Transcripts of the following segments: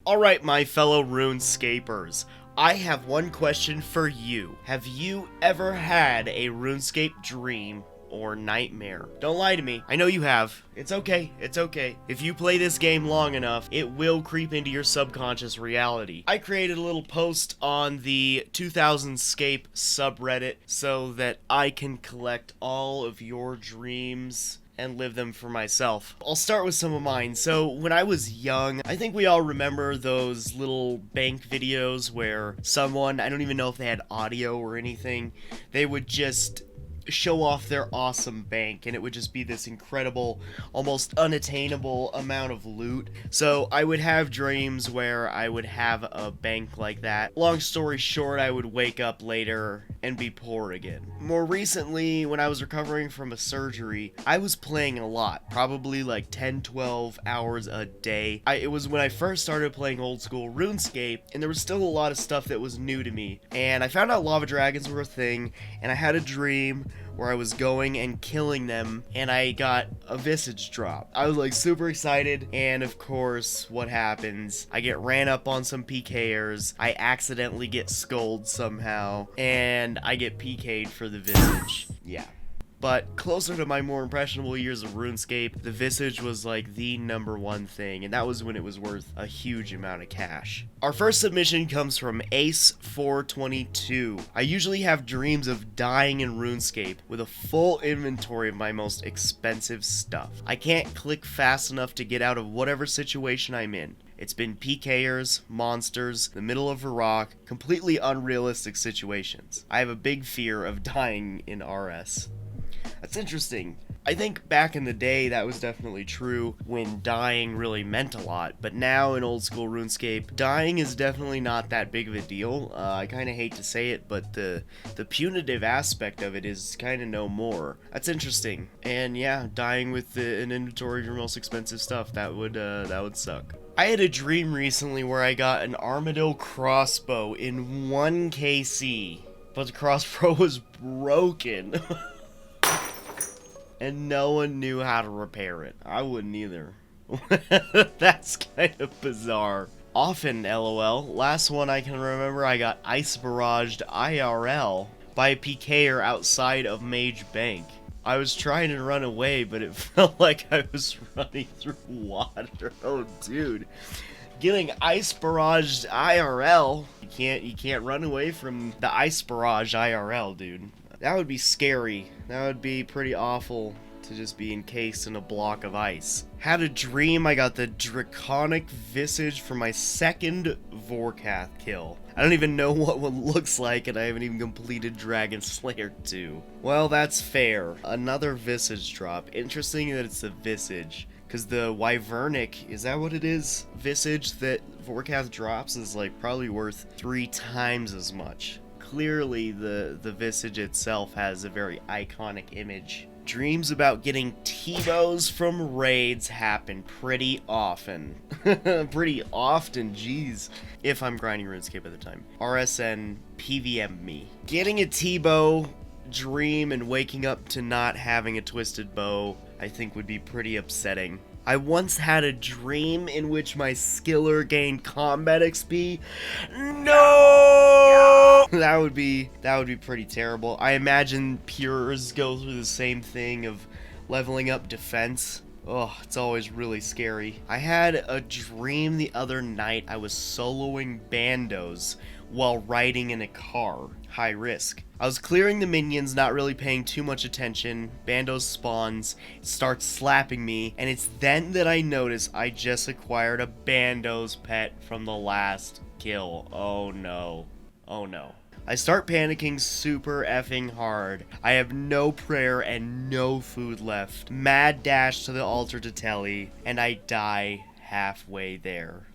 Alright, my fellow RuneScapers, I have one question for you. Have you ever had a RuneScape dream or nightmare? Don't lie to me. I know you have. It's okay. It's okay. If you play this game long enough, it will creep into your subconscious reality. I created a little post on the 2000scape subreddit so that I can collect all of your dreams and live them for myself. I'll start with some of mine. So when I was young, I think we all remember those little bank videos where someone, I don't even know if they had audio or anything, they would just show off their awesome bank, and it would just be this incredible, almost unattainable amount of loot. So I would have dreams where I would have a bank like that. Long story short, I would wake up later and be poor again. More recently, when I was recovering from a surgery, I was playing a lot, probably like 10-12 hours a day. It was when I first started playing old school RuneScape, and there was still a lot of stuff that was new to me. And I found out lava dragons were a thing, and I had a dream where I was going and killing them, and I got a visage drop. I was like super excited, and of course, what happens? I get ran up on some PKers, I accidentally get skulled somehow, and I get PK'd for the visage. Yeah. But closer to my more impressionable years of RuneScape, the visage was like the #1 thing, and that was when it was worth a huge amount of cash. Our first submission comes from Ace422. I usually have dreams of dying in RuneScape with a full inventory of my most expensive stuff. I can't click fast enough to get out of whatever situation I'm in. It's been PKers, monsters, the middle of a rock, completely unrealistic situations. I have a big fear of dying in RS. That's interesting. I think back in the day that was definitely true when dying really meant a lot, but now in old school RuneScape, dying is definitely not that big of a deal. I kind of hate to say it, but the punitive aspect of it is kind of no more. That's interesting. And yeah, dying with an inventory of your most expensive stuff, that would suck. I had a dream recently where I got an armadillo crossbow in 1 KC, but the crossbow was broken. And no one knew how to repair it. I wouldn't either. That's kind of bizarre. Often, LOL. Last one I can remember, I got ice barraged IRL by a PKer outside of Mage Bank. I was trying to run away, but it felt like I was running through water. Oh, dude. Getting ice barraged IRL. You can't run away from the ice barrage IRL, dude. That would be scary. That would be pretty awful to just be encased in a block of ice. Had a dream I got the draconic visage for my second Vorkath kill. I don't even know what one looks like, and I haven't even completed Dragon Slayer 2. Well, that's fair. Another visage drop. Interesting that it's a visage, because the Wyvernic, is that what it is? Visage that Vorkath drops is like probably worth 3 times as much. Clearly, the visage itself has a very iconic image. Dreams about getting T-bows from raids happen pretty often. Pretty often, jeez. If I'm grinding RuneScape at the time. RSN PVM me. Getting a T-bow dream and waking up to not having a twisted bow, I think would be pretty upsetting. I once had a dream in which my skiller gained combat XP. No! That would be pretty terrible. I imagine pures go through the same thing of leveling up defense. Oh, it's always really scary. I had a dream the other night I was soloing bandos while riding in a car. High risk. I was clearing the minions, not really paying too much attention. Bandos spawns, starts slapping me, and it's then that I notice I just acquired a Bandos pet from the last kill. Oh no. Oh no. I start panicking super effing hard. I have no prayer and no food left. Mad dash to the altar to Telly, and I die halfway there.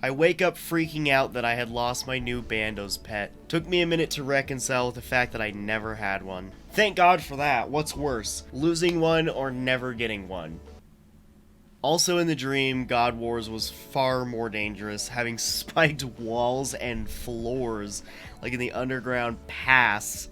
I wake up freaking out that I had lost my new Bandos pet. Took me a minute to reconcile with the fact that I never had one. Thank God for that. What's worse, losing one or never getting one? Also in the dream, God Wars was far more dangerous, having spiked walls and floors, like in the underground pass,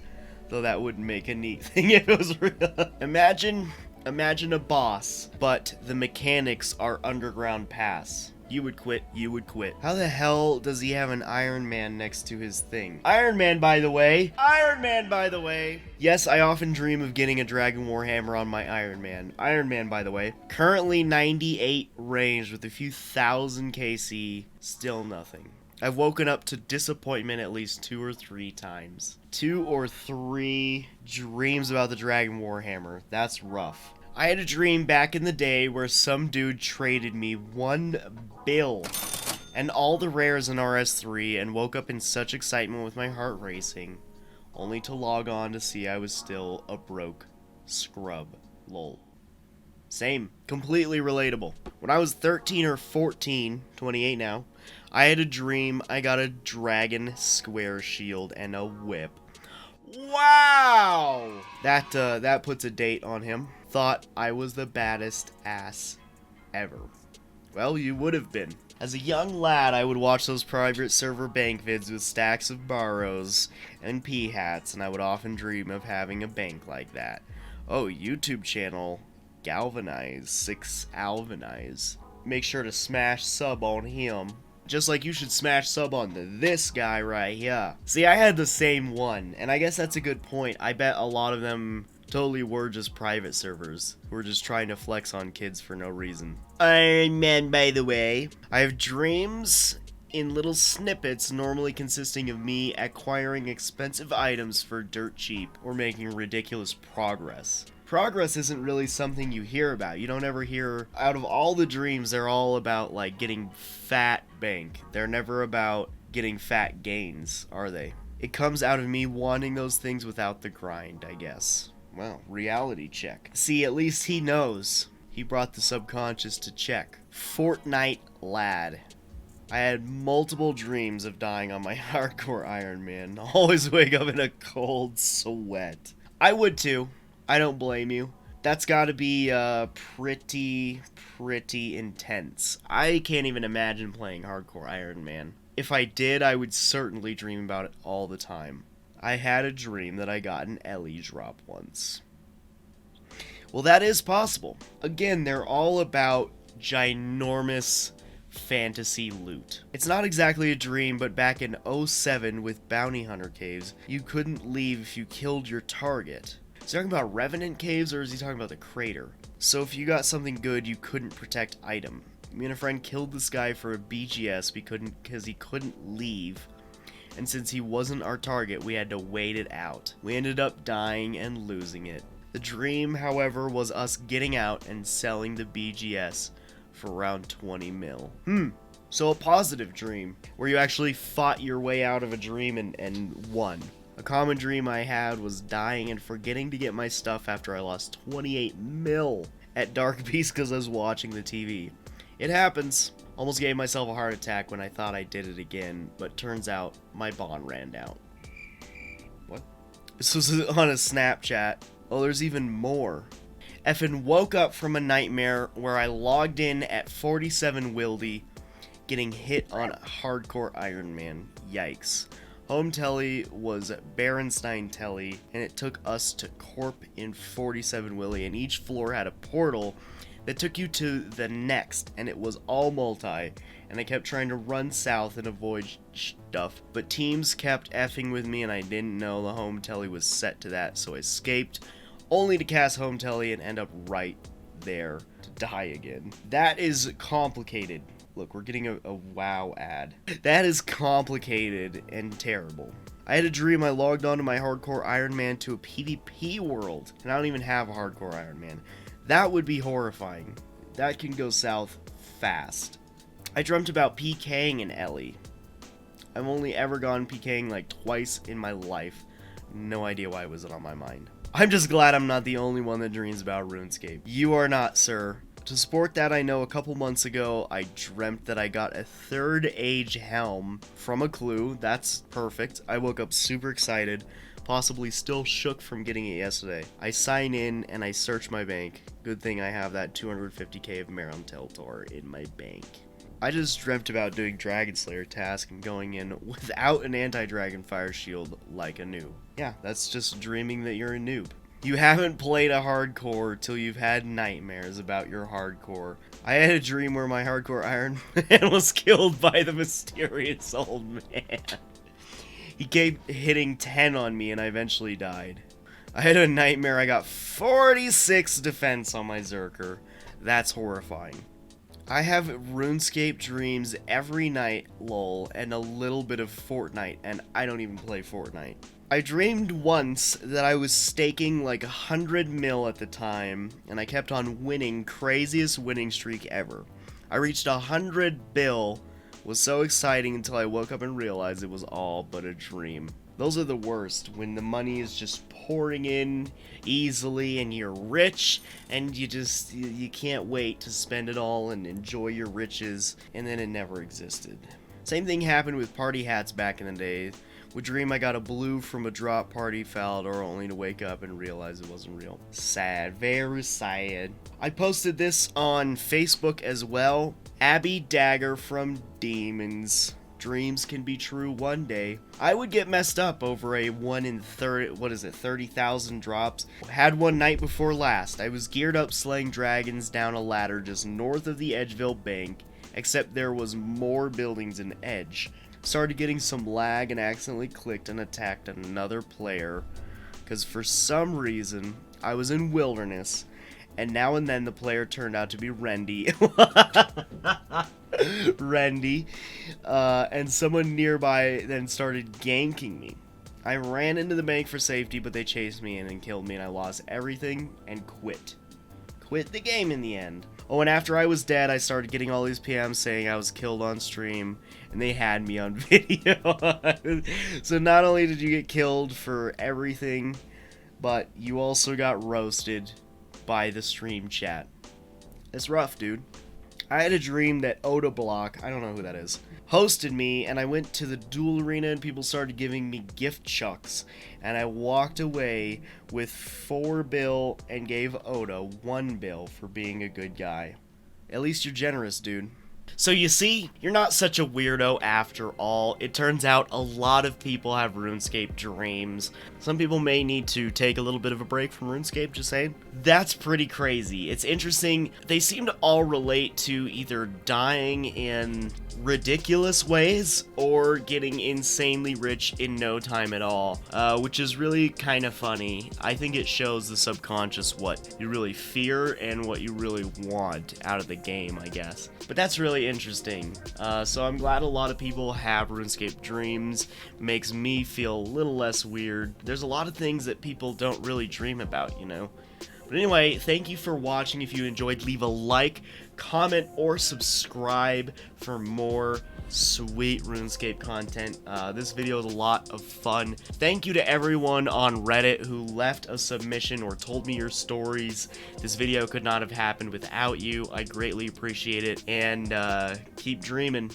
though that wouldn't make a neat thing if it was real. Imagine a boss, but the mechanics are underground pass. You would quit. You would quit. How the hell does he have an Iron Man next to his thing? Iron Man, by the way. Iron Man, by the way. Yes, I often dream of getting a Dragon Warhammer on my Iron Man. Iron Man, by the way. Currently 98 ranged with a few thousand KC. Still nothing. I've woken up to disappointment at least 2 or 3 times. 2 or 3 dreams about the Dragon Warhammer. That's rough. I had a dream back in the day where some dude traded me 1 bill and all the rares in RS3 and woke up in such excitement with my heart racing, only to log on to see I was still a broke scrub. Lol. Same. Completely relatable. When I was 13 or 14, 28 now, I had a dream I got a dragon square shield and a whip. Wow! That puts a date on him. Thought I was the baddest ass ever. Well, you would have been. As a young lad, I would watch those private server bank vids with stacks of borrows and p-hats, and I would often dream of having a bank like that. Oh, YouTube channel, Galvanize, 6alvanize. Make sure to smash sub on him. Just like you should smash sub on this guy right here. See, I had the same one, and I guess that's a good point. I bet a lot of them totally were just private servers who were just trying to flex on kids for no reason. Iron Man, by the way. I have dreams in little snippets normally consisting of me acquiring expensive items for dirt cheap or making ridiculous progress. Progress isn't really something you hear about. You don't ever hear, out of all the dreams, they're all about like getting fat bank. They're never about getting fat gains, are they? It comes out of me wanting those things without the grind, I guess. Well, reality check. See, at least he knows. He brought the subconscious to check. Fortnite lad. I had multiple dreams of dying on my hardcore Iron Man. Always wake up in a cold sweat. I would too. I don't blame you. That's gotta be pretty intense. I can't even imagine playing hardcore Iron Man. If I did, I would certainly dream about it all the time. I had a dream that I got an Ellie drop once. Well, that is possible. Again, they're all about ginormous fantasy loot. It's not exactly a dream, but back in 07 with Bounty Hunter Caves, you couldn't leave if you killed your target. Is he talking about Revenant Caves, or is he talking about the crater? So if you got something good, you couldn't protect item. Me and a friend killed this guy for a BGS because he couldn't leave, and since he wasn't our target, we had to wait it out. We ended up dying and losing it. The dream, however, was us getting out and selling the BGS for around 20 mil. So a positive dream, where you actually fought your way out of a dream and won. A common dream I had was dying and forgetting to get my stuff after I lost 28 mil at Dark Beast because I was watching the TV. It happens. Almost gave myself a heart attack when I thought I did it again, but turns out my bond ran out. What? This was on a Snapchat. Oh, there's even more. Effin woke up from a nightmare where I logged in at 47 Wildy, getting hit on hardcore Iron Man. Yikes. Home telly was Berenstein telly, and it took us to Corp in 47 Willy, and each floor had a portal that took you to the next, and it was all multi, and I kept trying to run south and avoid stuff, but teams kept effing with me, and I didn't know the home telly was set to that, so I escaped, only to cast home telly and end up right there to die again. That is complicated. Look, we're getting a WoW ad. That is complicated and terrible. I had a dream I logged onto my hardcore Iron Man to a PvP world, and I don't even have a hardcore Iron Man. That would be horrifying. That can go south fast. I dreamt about PKing an Ellie. I've only ever gone PKing like twice in my life. No idea why it was on my mind. I'm just glad I'm not the only one that dreams about RuneScape. You are not, sir. To support that, I know a couple months ago, I dreamt that I got a 3rd Age helm from a clue. That's perfect. I woke up super excited, possibly still shook from getting it yesterday. I sign in and I search my bank. Good thing I have that 250k of Maron Teltor in my bank. I just dreamt about doing Dragon Slayer task and going in without an anti-dragon fire shield like a noob. Yeah, that's just dreaming that you're a noob. You haven't played a hardcore till you've had nightmares about your hardcore. I had a dream where my hardcore Iron Man was killed by the mysterious old man. He kept hitting 10 on me and I eventually died. I had a nightmare I got 46 defense on my Zerker. That's horrifying. I have RuneScape dreams every night, lol, and a little bit of Fortnite, and I don't even play Fortnite. I dreamed once that I was staking like 100 mil at the time, and I kept on winning, craziest winning streak ever. I reached 100 bill, was so exciting until I woke up and realized it was all but a dream. Those are the worst, when the money is just pouring in easily and you're rich and you can't wait to spend it all and enjoy your riches, and then it never existed. Same thing happened with party hats back in the day. Would dream I got a blue from a drop party fouled, or only to wake up and realize it wasn't real. Sad, very sad. I posted this on Facebook as well. Abby Dagger from Demons. Dreams can be true one day. I would get messed up over a 1 in 30,000 drops. Had one night before last. I was geared up slaying dragons down a ladder just north of the Edgeville Bank, except there was more buildings in Edge. Started getting some lag and accidentally clicked and attacked another player, because for some reason I was in Wilderness, and now and then the player turned out to be Rendy. Rendy, and someone nearby then started ganking me. I ran into the bank for safety, but they chased me in and killed me, and I lost everything and quit the game in the end. Oh, and after I was dead, I started getting all these PMs saying I was killed on stream, and they had me on video. So not only did you get killed for everything, but you also got roasted by the stream chat. It's rough, dude. I had a dream that Oda Block, I don't know who that is, hosted me, and I went to the duel arena and people started giving me gift chucks, and I walked away with 4 bill and gave Oda 1 bill for being a good guy. At least you're generous, dude. So you see, you're not such a weirdo after all. It turns out a lot of people have RuneScape dreams. Some people may need to take a little bit of a break from RuneScape, just saying. That's pretty crazy. It's interesting. They seem to all relate to either dying in ridiculous ways or getting insanely rich in no time at all, which is really kind of funny. I think it shows the subconscious what you really fear and what you really want out of the game, I guess. But that's really interesting. So I'm glad a lot of people have RuneScape dreams. Makes me feel a little less weird. There's a lot of things that people don't really dream about, you know? But anyway, thank you for watching. If you enjoyed, leave a like, comment, or subscribe for more sweet RuneScape content. This video is a lot of fun. Thank you to everyone on Reddit who left a submission or told me your stories. This video could not have happened without you. I greatly appreciate it, and keep dreaming.